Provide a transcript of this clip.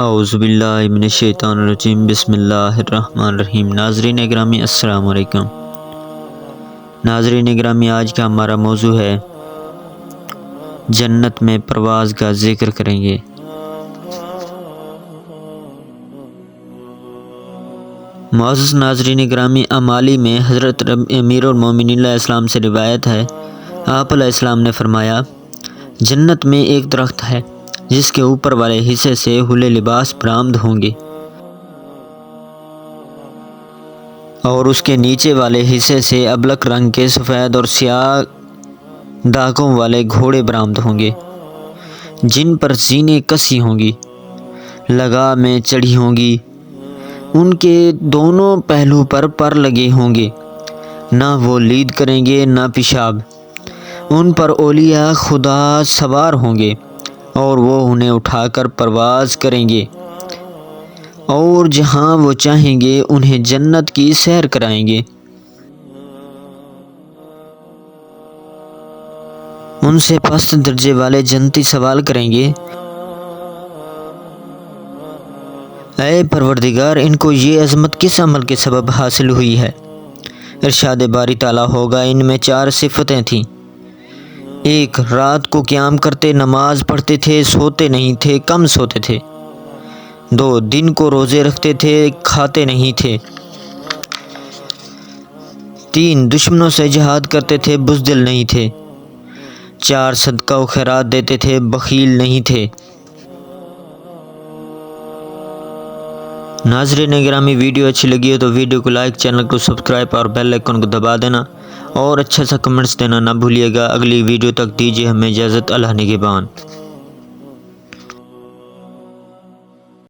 اعوذ باللہ من الشیطان الرجیم بسم اللہ الرحمن الرحیم۔ ناظرین گرامی السلام علیکم۔ ناظرین گرامی، آج کا ہمارا موضوع ہے جنت میں پرواز کا ذکر کریں گے۔ معزز ناظرین گرامی، اعمالی میں حضرت امیر المومنین علیہ السلام سے روایت ہے، آپ علیہ السلام نے فرمایا، جنت میں ایک درخت ہے جس کے اوپر والے حصے سے حلے لباس برآمد ہوں گے اور اس کے نیچے والے حصے سے ابلک رنگ کے سفید اور سیاہ داغوں والے گھوڑے برآمد ہوں گے، جن پر زینیں کسی ہوں گی، لگامیں چڑھی ہوں گی، ان کے دونوں پہلو پر پر لگے ہوں گے، نہ وہ لید کریں گے نہ پیشاب۔ ان پر اولیاء خدا سوار ہوں گے اور وہ انہیں اٹھا کر پرواز کریں گے اور جہاں وہ چاہیں گے انہیں جنت کی سیر کرائیں گے۔ ان سے پست درجے والے جنتی سوال کریں گے، اے پروردگار، ان کو یہ عظمت کس عمل کے سبب حاصل ہوئی ہے؟ ارشاد باری تعالیٰ ہوگا، ان میں 4 صفتیں تھیں۔ 1، رات کو قیام کرتے، نماز پڑھتے تھے، سوتے نہیں تھے، کم سوتے تھے۔ 2، دن کو روزے رکھتے تھے، کھاتے نہیں تھے۔ 3، دشمنوں سے جہاد کرتے تھے، بزدل نہیں تھے۔ 4، صدقہ و خیرات دیتے تھے، بخیل نہیں تھے۔ ناظرین گرامی، ویڈیو اچھی لگی ہو تو ویڈیو کو لائک، چینل کو سبسکرائب اور بیل آئیکن کو دبا دینا اور اچھا سا کمنٹس دینا نہ بھولیے گا۔ اگلی ویڈیو تک دیجیے ہمیں اجازت۔ اللہ نگہبان۔